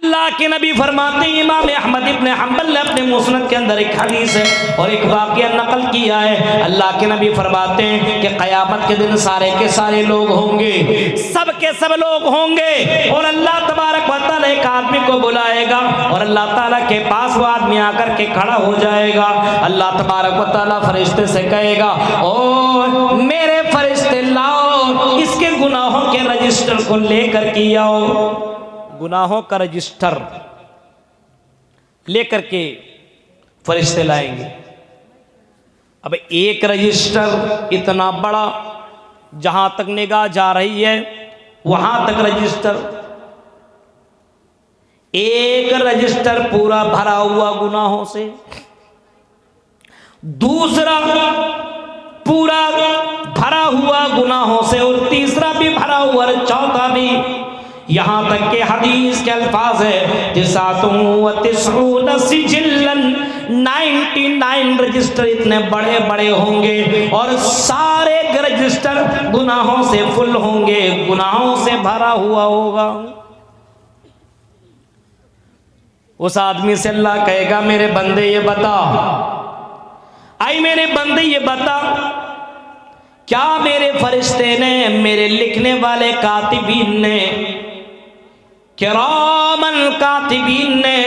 अल्लाह के नबी फरमाते हैं, इमाम अहमद इब्न हंबल ने अपने मुस्नद के अंदर एक हदीस है और एक वाक़या नकल किया है। अल्लाह के नबी फरमाते हैं कि क़यामत के दिन सारे के सारे लोग होंगे, सब के सब लोग होंगे और अल्लाह तबारक व तआला एक आदमी को बुलाएगा और अल्लाह ताला के पास वो आदमी आकर के खड़ा हो जाएगा। अल्लाह तबारक व तआला फरिश्ते से कहेगा, ओ मेरे फरिश्ते लाओ इसके गुनाहों के रजिस्टर को लेकर के आओ। गुनाहों का रजिस्टर लेकर के फरिश्ते लाएंगे। अब एक रजिस्टर इतना बड़ा, जहां तक निगाह जा रही है वहां तक रजिस्टर, एक रजिस्टर पूरा भरा हुआ गुनाहों से, दूसरा पूरा भरा हुआ गुनाहों से और तीसरा भी भरा हुआ और चौथा भी। यहां तक के हदीस के अल्फाज है जिसातुन व तिस्ऊन सिजिल्लन, 99 रजिस्टर इतने बड़े बड़े होंगे और सारे रजिस्टर गुनाहों से फुल होंगे, गुनाहों से भरा हुआ होगा। उस आदमी से अल्लाह कहेगा, मेरे बंदे ये बता, आई मेरे बंदे ये बता, क्या मेरे फरिश्ते ने, मेरे लिखने वाले कातिबीन ने, किरामन कातिबीन ने,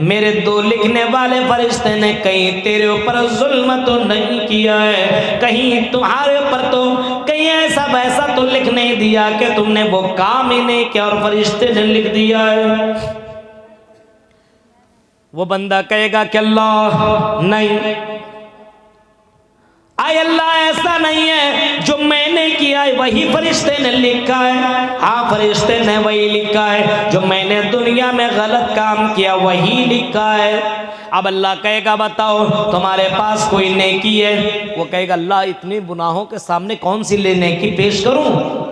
मेरे दो लिखने वाले फरिश्ते ने कहीं तेरे ऊपर जुल्म तो नहीं किया है, कहीं तुम्हारे ऊपर तो कहीं ऐसा वैसा तो लिख नहीं दिया कि तुमने वो काम ही नहीं किया और फरिश्ते ने लिख दिया है। वो बंदा कहेगा कि अल्लाह नहीं, आय अल्लाह ऐसा नहीं है, जो मैंने किया है वही फरिश्ते ने लिखा है। हाँ फरिश्ते ने वही लिखा है, जो मैंने दुनिया में गलत काम किया वही लिखा है। अब अल्लाह कहेगा, बताओ तुम्हारे पास कोई नेकी है? वो कहेगा, अल्लाह इतने गुनाहों के सामने कौन सी नेकी पेश करूं,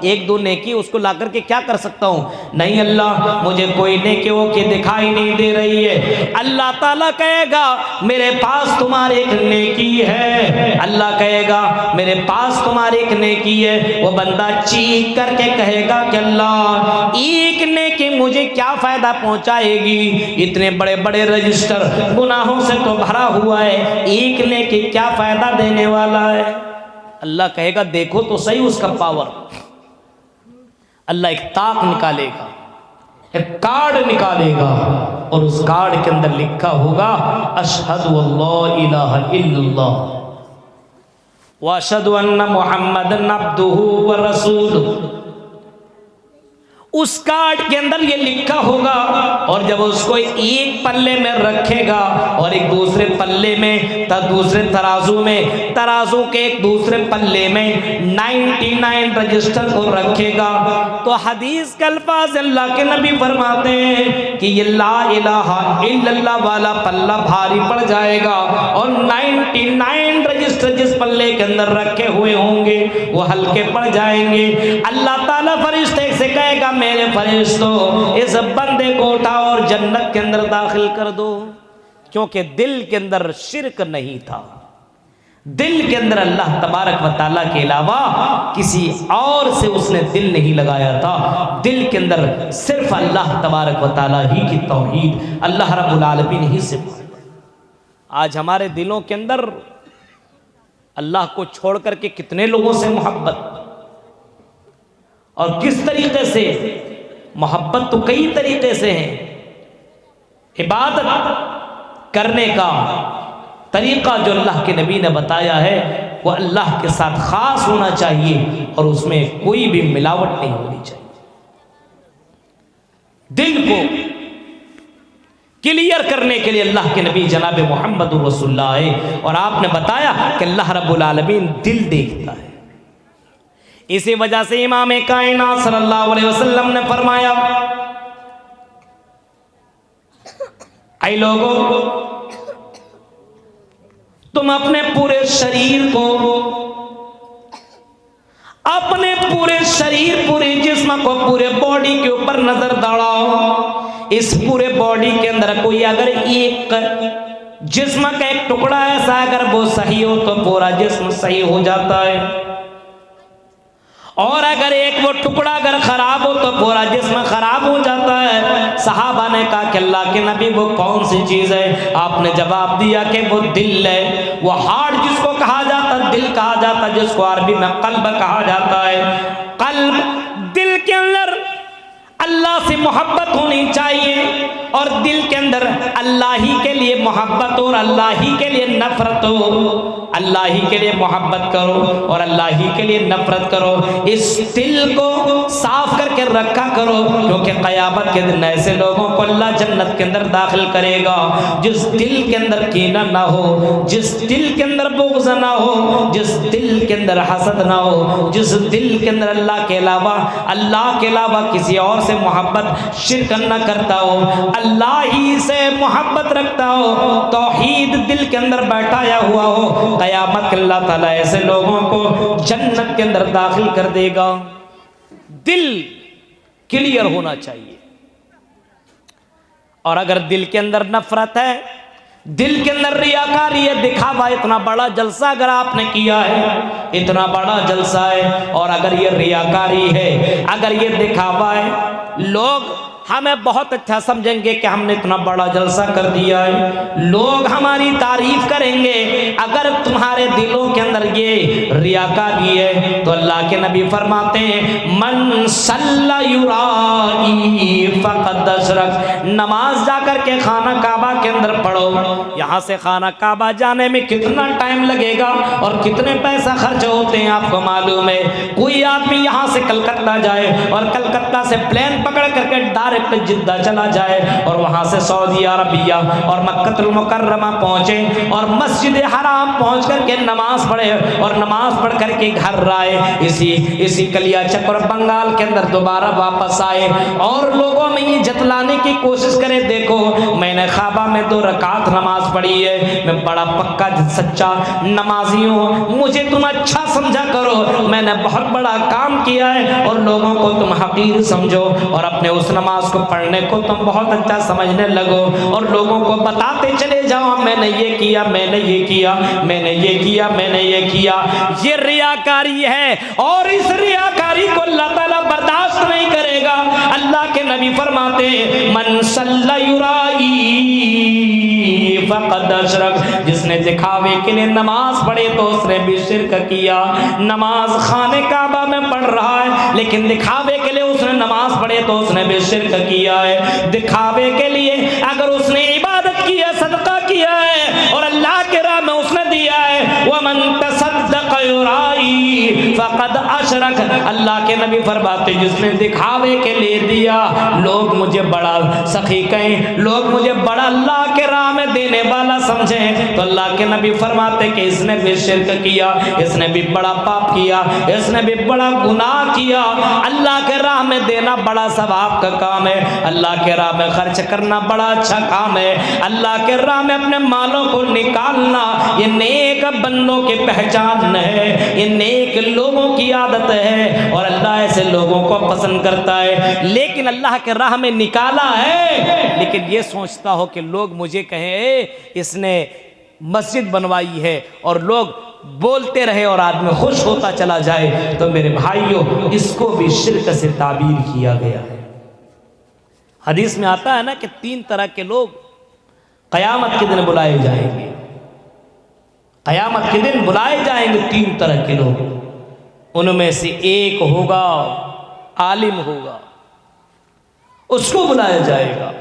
एक दो नेकी उसको ला करके क्या कर सकता हूं? नहीं अल्लाह, मुझे कोई नेकी वो के दिखाई नहीं दे रही है। अल्लाह ताला कहेगा, मेरे पास तुम्हारी एक नेकी है। अल्लाह कहेगा, मेरे पास तुम्हारी एक नेकी है। वो बंदा चीख करके कहेगा कि अल्लाह एक नेकी मुझे क्या फायदा पहुंचाएगी, इतने बड़े बड़े रजिस्टर गुनाहों से तो भरा हुआ है, एक नेकी क्या फायदा देने वाला है? अल्लाह कहेगा, देखो तो सही उसका पावर। अल्लाह एक ताक निकालेगा, एक कार्ड निकालेगा और उस कार्ड के अंदर लिखा होगा, अशहदु अल्ला इलाहा इल्लल्लाह व अशहदु अन्ना मुहम्मदन अब्दुहु व रसूलुहु। उस कार्ड के अंदर ये लिखा होगा और जब उसको एक पल्ले में रखेगा और एक दूसरे पल्ले में, तब दूसरे तराजू में, तराजू के एक दूसरे पल्ले में 99 रजिस्टर को रखेगा, तो हदीस के अल्फाज अल्लाह के नबी फरमाते हैं कि ये ला इलाहा इल्लल्लाह वाला पल्ला भारी पड़ जाएगा और 99 रजिस्टर जिस पल्ले के अंदर रखे हुए होंगे वो हल्के पड़ जाएंगे। अल्लाह ताला फरिश्ते से कहेगा, मेरे फरिश्तों इस बंदे को उठाओ और जन्नत के अंदर दाखिल कर दो, क्योंकि दिल के अंदर शिरक नहीं था, दिल के अंदर अल्लाह तबारक व तआला के अलावा किसी और से उसने दिल नहीं लगाया था, दिल के अंदर सिर्फ अल्लाह तबारक व तआला ही की तौहीद, अल्लाह रब्बुल आलमीन ही से। आज हमारे दिलों के अंदर अल्लाह को छोड़ करके कितने लोगों से मोहब्बत, और किस तरीके से मोहब्बत तो कई तरीके से है। इबादत करने का तरीका जो अल्लाह के नबी ने बताया है वो अल्लाह के साथ खास होना चाहिए और उसमें कोई भी मिलावट नहीं होनी चाहिए। दिल को क्लियर करने के लिए अल्लाह के नबी जनाब मोहम्मद रसूलुल्लाह है और आपने बताया कि अल्लाह रब्बुल आलमीन दिल देखता है। इसी वजह से इमाम कायनात सल्लल्लाहु अलैहि वसल्लम ने फरमाया, ऐ लोगों, तुम अपने पूरे शरीर को, अपने पूरे शरीर, पूरे जिस्म को, पूरे बॉडी के ऊपर नजर दौड़ाओ। इस पूरे बॉडी के अंदर कोई अगर एक जिस्म का एक टुकड़ा ऐसा अगर वो सही हो तो पूरा जिस्म सही हो जाता है। और अगर एक वो टुकड़ा अगर खराब हो तो पूरा जिस्म खराब हो जाता है। सहाबा ने कहा कि अल्लाह के नबी वो कौन सी चीज है? आपने जवाब दिया कि वो दिल है, वो हार्ट जिसको कहा जाता है, दिल कहा जाता है, जिसको अरबी में कल्ब कहा जाता है। कल्ब, दिल के अंदर अल्लाह से मोहब्बत होनी चाहिए और दिल के अंदर अल्लाह ही के लिए मोहब्बत और अल्लाह ही के लिए नफरत हो। अल्लाह ही के लिए मोहब्बत करो और अल्लाह ही के लिए नफरत करो। इस दिल को साफ करके रखा करो, क्योंकि क़यामत के दिन ऐसे लोगों को अल्लाह जन्नत के अंदर दाखिल करेगा जिस दिल के अंदर कीना ना हो, जिस दिल के अंदर बुग़्ज़ ना हो, जिस दिल के अंदर हसद ना हो, जिस दिल के अंदर अल्लाह के अलावा किसी और से मोहब्बत शिर्क न करता हो, अल्लाह ही से मोहब्बत रखता हो, तौहीद दिल के अंदर बैठाया हुआ हो। क़यामत अल्लाह ताला ऐसे लोगों को जन्नत के अंदर दाखिल कर देगा। दिल क्लियर होना चाहिए। और अगर दिल के अंदर नफरत है, दिल के अंदर रियाकारी है, दिखावा, इतना बड़ा जलसा अगर आपने किया है, इतना बड़ा जलसा है, और अगर ये रियाकारी है, अगर ये दिखावा है, लोग हमें बहुत अच्छा समझेंगे कि हमने इतना बड़ा जलसा कर दिया है, लोग हमारी तारीफ करेंगे। अगर तुम्हारे दिलों के अंदर ये रियाकारी है तो अल्लाह के नबी फरमाते हैं, मन सल्ला युराई फक़द अशरक। नमाज जाकर के खाना काबा के अंदर पढ़ो। यहाँ से खाना काबा जाने में कितना टाइम लगेगा और कितने पैसा खर्च होते हैं आपको मालूम है। कोई आदमी यहाँ से कलकत्ता जाए और कलकत्ता से प्लेन पकड़ करके डायरेक्ट जिद्दा चला जाए और वहां से सऊदी अरबिया और मक्कतुल मुकर्रमा पहुंचे और मस्जिद हराम पहुंच करके नमाज पढ़े और नमाज पढ़ करके घर आए, इसी कलिया चक्र बंगाल के अंदर दोबारा वापस आए और लोगों में ये जतलाने की कोशिश करे, देखो मैंने ख्वाबा में 2 रकात नमाज पढ़ी है, मैं बड़ा पक्का सच्चा नमाजी हूँ, मुझे तुम अच्छा समझा करो, मैंने बहुत बड़ा काम किया है, और लोगों को तुम हकीर समझो और अपने उस नमाज को पढ़ने को तुम बहुत अच्छा समझने लगो और लोगों को बताते चले जाओ, मैंने ये किया, मैंने ये किया, मैंने ये किया, मैंने ये किया। ये रियाकारी है और इस रियाकारी को अल्लाह ताला बर्दाश्त नहीं करेगा। अल्लाह के नबी फरमाते मन सल्ला युराई फक़द अशरक। जिसने दिखावे के लिए नमाज पढ़े तो उसने भी शिर्क किया। नमाज खाने काबा में पढ़ रहा है लेकिन दिखावे के लिए उसने नमाज पढ़े तो उसने भी शिर्क किया है। दिखावे के लिए अगर उसने इबादत की है, सदका किया है और अल्लाह के राह में उसने दिया है, वमन तसद्दक़ युराई फक़द अशरक। अल्लाह के नबी फरमाते जिसने दिखावे के लिए दिया, लोग मुझे बड़ा सखी कहें, लोग मुझे बड़ा अल्लाह के राह में देने वाला समझें, तो अल्लाह के नबी फरमाते कि इसने भी शिर्क किया, इसने भी बड़ा पाप किया, इसने भी बड़ा गुनाह किया। अल्लाह के राह में देना बड़ा सवाब का काम है, अल्लाह के राह में खर्च करना बड़ा अच्छा काम है, अल्लाह के राह में अपने मालों को निकालना ये नेक बंदों की पहचान है, ये नेक लोगों की आदत है और अल्लाह ऐसे लोगों को पसंद करता है। लेकिन अल्लाह के राह में निकाला है, लेकिन ये सोचता हो कि लोग मुझे कहें इसने मस्जिद बनवाई है और लोग बोलते रहे और आदमी खुश होता चला जाए, तो मेरे भाइयों इसको भी शिर्क से ताबीर किया गया है। हदीस में आता है ना कि 3 तरह के लोग कयामत के दिन बुलाए जाएंगे, कयामत के दिन बुलाए जाएंगे 3 तरह के लोग। उनमें से एक होगा आलिम होगा, उसको बुलाया जाएगा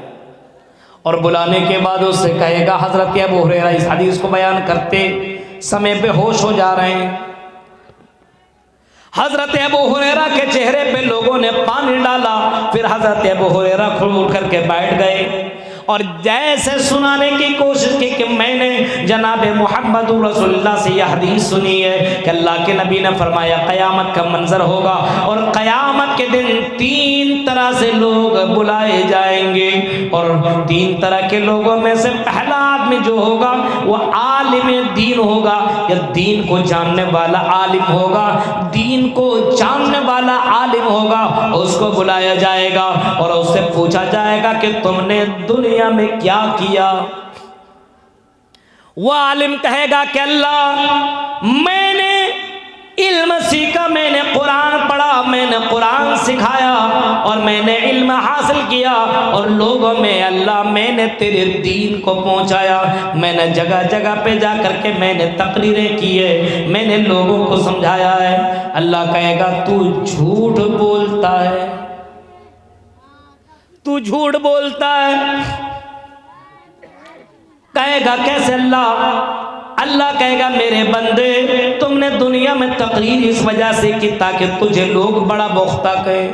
और बुलाने के बाद उससे कहेगा, हजरत अबू हुरैरा इस हदीस को बयान करते समय बेहोश हो जा रहे हैं। हजरत अबू हुरैरा के चेहरे पे लोगों ने पानी डाला, फिर हजरत अबू हुरैरा खुद उठ करके बैठ गए और जैसे सुनाने की कोशिश की कि मैंने जनाब मोहम्मद रसूलुल्लाह से यह हदीस सुनी है कि अल्लाह के नबी ने फरमाया क़यामत का मंजर होगा और क़यामत के दिन 3 तरह से लोग बुलाए जाएंगे और 3 तरह के लोगों में से पहला आदमी जो होगा वो आलिम दीन होगा, या दीन को जानने वाला आलिम होगा, दीन को जानने वाला आलिम होगा। उसको बुलाया जाएगा और उससे पूछा जाएगा कि तुमने दुनिया में क्या किया। वह आलिम कहेगा कि अल्लाह मैंने इल्म सीखा, मैंने कुरान पढ़ा, मैंने कुरान सिखाया और मैंने इल्म हासिल किया और लोगों में अल्लाह मैंने तेरे दीन को पहुंचाया। मैंने जगह जगह पे जा करके मैंने तकरीरें की है, मैंने लोगों को समझाया है। अल्लाह कहेगा तू झूठ बोलता है, तू झूठ बोलता है। कहेगा कैसे अल्लाह? अल्लाह कहेगा मेरे बंदे, तुमने दुनिया में तकरीर इस वजह से की ताकि तुझे लोग बड़ा मुख्ता कहें,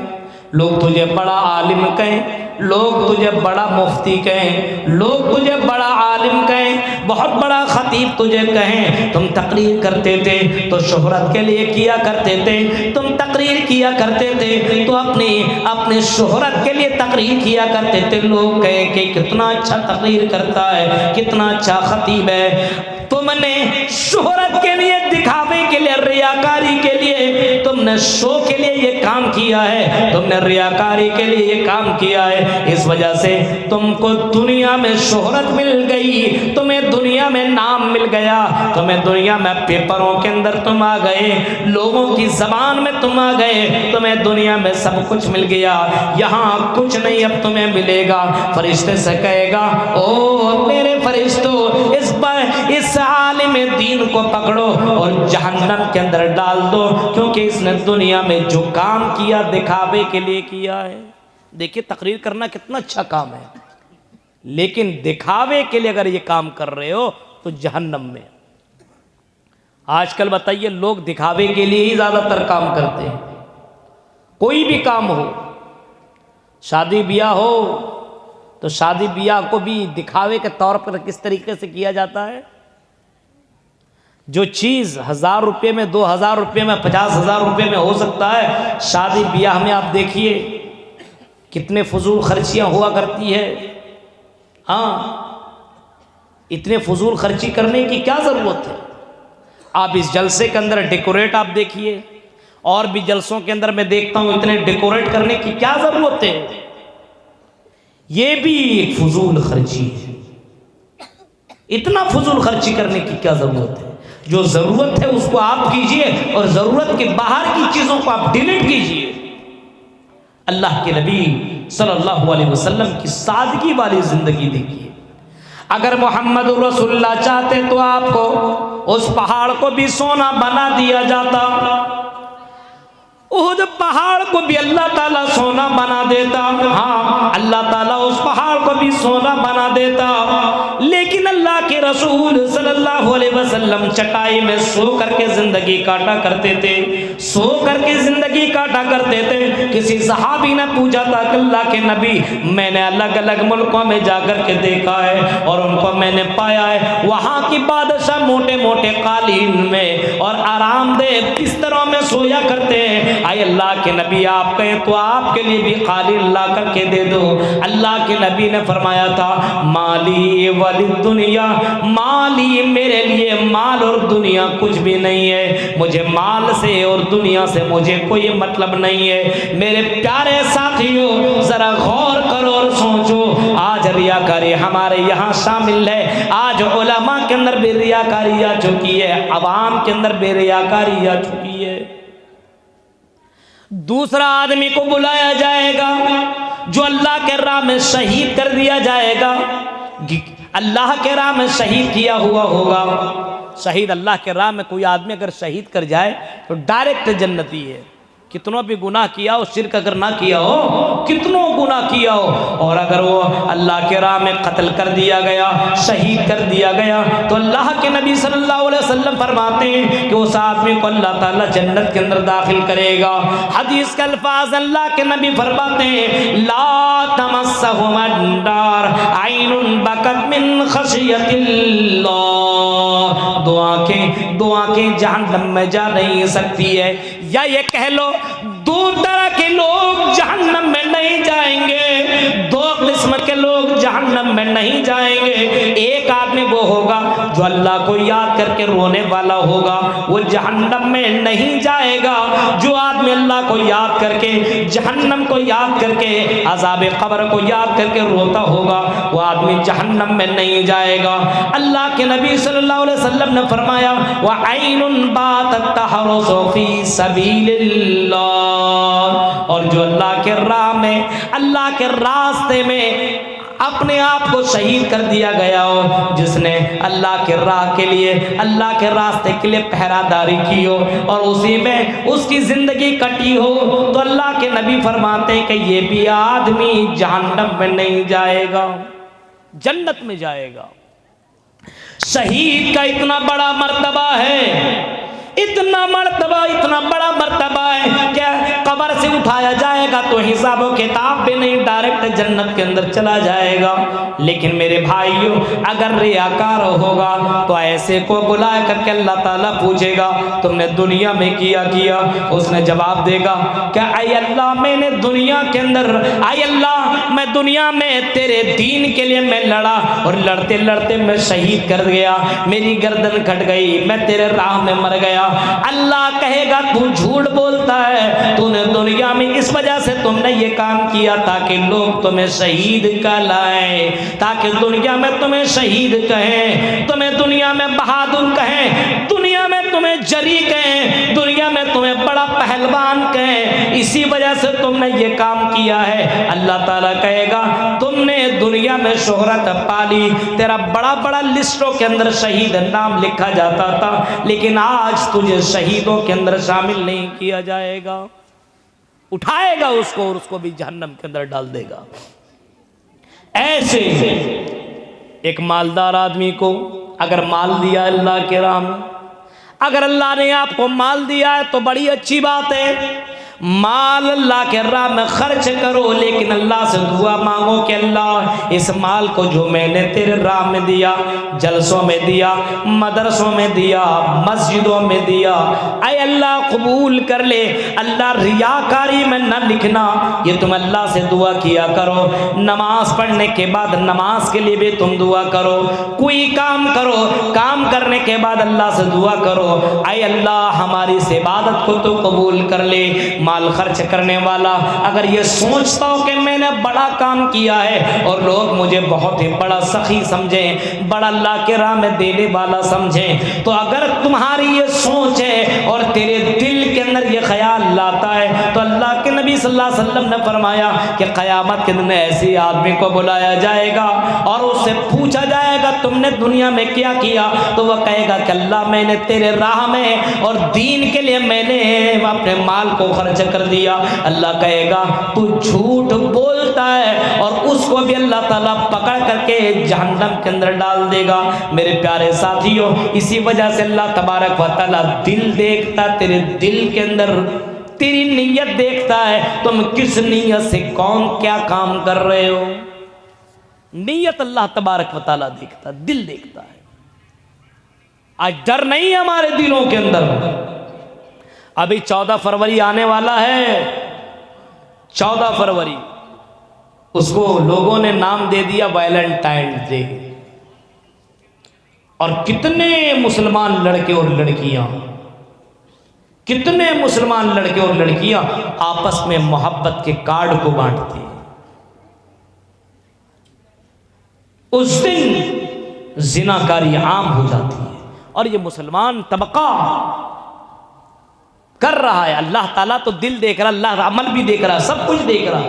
लोग तुझे बड़ा आलिम कहें, लोग तुझे बड़ा मुफ्ती कहें, लोग तुझे बड़ा आलिम कहें, बहुत बड़ा खतीब तुझे कहें। तुम तकरीर करते थे तो शोहरत के लिए किया करते थे, तुम तकरीर किया करते थे तो अपनी शोहरत के लिए तकरीर किया करते थे। लोग कहे कि कितना अच्छा तकरीर करता है, कितना अच्छा खतीब है। तुमने शोहरत के लिए, दिखावे के लिए, रियाकारी के लिए, तुमने शो के लिए ये काम किया है, तुमने रियाकारी के लिए ये काम किया है। इस वजह से तुमको दुनिया में शोहरत मिल गई, तुम्हें दुनिया में नाम मिल गया, तुम्हें दुनिया में पेपरों के अंदर तुम आ गए, लोगों की जबान में तुम आ गए, तुम्हें दुनिया में सब कुछ मिल गया, यहाँ कुछ नहीं अब तुम्हें मिलेगा। फरिश्ते से कहेगा ओ मेरे फरिश्तों, इस आलिम दीन को पकड़ो और जहन्नम के अंदर डाल दो, क्योंकि इसने दुनिया में जो काम किया दिखावे के लिए किया है। देखिए तकरीर करना कितना अच्छा काम है, लेकिन दिखावे के लिए अगर ये काम कर रहे हो तो जहन्नम में। आजकल बताइए लोग दिखावे के लिए ही ज्यादातर काम करते हैं। कोई भी काम हो, शादी ब्याह हो तो शादी ब्याह को भी दिखावे के तौर पर किस तरीके से किया जाता है। जो चीज़ 1000 रुपये में, 2000 रुपये में, 50,000 रुपये में हो सकता है, शादी ब्याह में आप देखिए कितने फजूल खर्चियाँ हुआ करती है। हाँ, इतने फजूल खर्ची करने की क्या ज़रूरत है? आप इस जलसे के अंदर डेकोरेट आप देखिए, और भी जलसों के अंदर मैं देखता हूँ इतने डेकोरेट करने की क्या ज़रूरत है? ये भी एक फजूल खर्ची है। इतना फजूल खर्ची करने की क्या ज़रूरत है? जो ज़रूरत है उसको आप कीजिए और ज़रूरत के बाहर की चीज़ों को आप डिलीट कीजिए। अल्लाह के नबी सल्लल्लाहु अलैहि वसल्लम की सादगी वाली ज़िंदगी देखिए। अगर मोहम्मद रसूलुल्लाह चाहते तो आपको उस पहाड़ को भी सोना बना दिया जाता, उहद पहाड़ को भी अल्लाह ताला सोना बना देता। हाँ, अल्लाह ताला उस पहाड़ को भी सोना बना देता, लेकिन अल्लाह के रसूल सल्लल्लाहु अलैहि वसल्लम चटाई में सो करके जिंदगी काटा करते थे, सो करके जिंदगी काटा करते थे। किसी सहाबी ने पूछा था कि अल्लाह के नबी, मैंने अलग अलग मुल्कों में जाकर के देखा है और उनको मैंने पाया है वहाँ की बादशाह मोटे मोटे कालीन में और आरामदेह बिस्तरों में सोया करते हैं। आए अल्लाह के नबी आप कहें तो आपके लिए भी कालीन ला करके दे दो। अल्लाह के नबी ने फरमाया था माली वली दुनिया, माली मेरे लिए माल और दुनिया कुछ भी नहीं है, मुझे माल से और दुनिया से मुझे कोई मतलब नहीं है। मेरे प्यारे साथियों जरा गौर करो और सोचो, आज रियाकारी हमारे यहाँ शामिल है, आज उलमा के अंदर भी रियाकारी आ चुकी है, अवाम के अंदर भी रियाकारी आ चुकी है। दूसरा आदमी को बुलाया जाएगा जो अल्लाह के राह में शहीद कर दिया जाएगा, अल्लाह के राह में शहीद किया हुआ होगा। शहीद अल्लाह के राह में कोई आदमी अगर शहीद कर जाए तो डायरेक्ट जन्नती है। कितनों भी गुनाह किया हो, शिर्क अगर ना किया हो, कितनों गुनाह किया हो, और अगर वो अल्लाह के राह में कत्ल कर दिया गया, शहीद कर दिया गया, तो अल्लाह के नबी सल्लल्लाहु अलैहि वसल्लम फरमाते हैं कि उस आदमी को अल्लाह ताला जन्नत के अंदर दाखिल करेगा। हदीस के अल्फाज अल्लाह के नबी फरमाते हैं ला तमस्सहुम अन्नार ऐनुन बकत मिन खशियतिल्लाह, दो आंखें जहन्नम में जा नहीं सकती है। या ये कह लो दो तरह के लोग जहन्नम में नहीं जाएंगे, दो किस्म के लोग जहन्नम में नहीं जाएंगे। एक आदमी वो होगा जो अल्लाह को याद करके रोने वाला होगा, वो जहन्नम में नहीं जाएगा। जो आदमी अल्लाह को याद करके, जहन्नम को याद करके, अज़ाब क़ब्र को याद करके रोता होगा, वो आदमी जहन्नम में नहीं जाएगा। अल्लाह के नबी सल्लल्लाहु अलैहि वसल्लम ने फरमाया व ऐनुन बातत तहरुसु फी सबीलिल्लाह, और जो अल्लाह के राह में, अल्लाह के रास्ते में अपने आप को शहीद कर दिया गया हो, जिसने अल्लाह के राह के लिए, अल्लाह के रास्ते के लिए पहरादारी की हो और उसी में उसकी जिंदगी कटी हो, तो अल्लाह के नबी फरमाते हैं कि ये भी आदमी जहन्नम में नहीं जाएगा, जन्नत में जाएगा। शहीद का इतना बड़ा मर्तबा है, इतना मर्तबा, इतना बड़ा मर्तबा है, क्या कब्र से उठाया जाएगा तो हिसाब व किताब भी नहीं, डायरेक्ट जन्नत के अंदर चला जाएगा। लेकिन मेरे भाइयों, अगर रियाकार होगा तो ऐसे को बुला करके अल्लाह ताला पूछेगा तुमने दुनिया में किया किया, उसने जवाब देगा क्या आई अल्लाह मैंने दुनिया के अंदर, आई अल्लाह मैं दुनिया में तेरे दीन के लिए मैं लड़ा और लड़ते लड़ते मैं शहीद कर गया, मेरी गर्दन कट गई, मैं तेरे राह में मर गया। अल्लाह कहेगा तू झूठ बोलता है, तूने दुनिया में इस वजह से तुमने ये काम किया ताकि लोग तुम्हें शहीद कहलाए, ताकि दुनिया में तुम्हें शहीद कहें, तुम्हें दुनिया में बहादुर कहें, दुनिया में तुम्हें जरी कहें, दुनिया में तुम्हें बड़ा पहलवान कहें, इसी वजह से तुमने ये काम किया है। अल्लाह ताला कहेगा तुमने दुनिया में शोहरत पाली, तेरा बड़ा बड़ा लिस्टों के अंदर शहीद नाम लिखा जाता था, लेकिन आज तुझे शहीदों के अंदर शामिल नहीं किया जाएगा। उठाएगा उसको और उसको भी जहन्नम के अंदर डाल देगा। ऐसे एक मालदार आदमी को अगर माल दिया अल्लाह के राह में, अगर अल्लाह ने आपको माल दिया है तो बड़ी अच्छी बात है, माल अल्लाह के राह में खर्च करो, लेकिन अल्लाह से दुआ मांगो कि अल्लाह इस माल को जो मैंने तेरे राह में दिया, जलसों में दिया, मदरसों में दिया, मस्जिदों में दिया, ऐ अल्लाह कबूल कर ले। अल्लाह रियाकारी में न लिखना, ये तुम अल्लाह से दुआ किया करो। नमाज पढ़ने के बाद नमाज के लिए भी तुम दुआ करो, कोई काम करो, काम करने के बाद अल्लाह से दुआ करो, ऐ अल्लाह हमारी इस इबादत को तो कबूल कर ले। माल खर्च करने वाला अगर ये सोचता हो कि मैंने बड़ा काम किया है और लोग मुझे बहुत ही बड़ा सखी समझें, बड़ा अल्लाह के राह में देने वाला समझें, तो अगर तुम्हारी ये सोच है और तेरे दिल के अंदर ये ख्याल लाता है, तो अल्लाह के नबी सल्लल्लाहु अलैहि वसल्लम ने फरमाया कि क़यामत के दिन ऐसे आदमी को बुलाया जाएगा और उससे पूछा जाएगा तुमने दुनिया में क्या किया, तो वह कहेगा कि अल्लाह मैंने तेरे राह में और दीन के लिए मैंने अपने माल को खर्च कर दिया। अल्लाह कहेगा तू झूठ बोलता है और उसको भी अल्लाह ताला पकड़ करके जहन्नम के अंदर डाल देगा। मेरे प्यारे साथियों, इसी वजह से अल्लाह तबारक व तआला दिल देखता, तेरे दिल के अंदर तेरी नीयत देखता है, तुम किस नीयत से कौन क्या काम कर रहे हो। नीयत अल्लाह तबारक व तआला देखता, दिल देखता है। आज डर नहीं है हमारे दिलों के अंदर। अभी 14 फरवरी आने वाला है, 14 फरवरी, उसको लोगों ने नाम दे दिया वैलेंटाइन डे। और कितने मुसलमान लड़के और लड़कियां, कितने मुसलमान लड़के और लड़कियां आपस में मोहब्बत के कार्ड को बांटते हैं। उस दिन जिनाकारी आम हो जाती है और ये मुसलमान तबका कर रहा है। अल्लाह ताला तो दिल देख रहा, अल्लाह अमल भी देख रहा, सब कुछ देख रहा।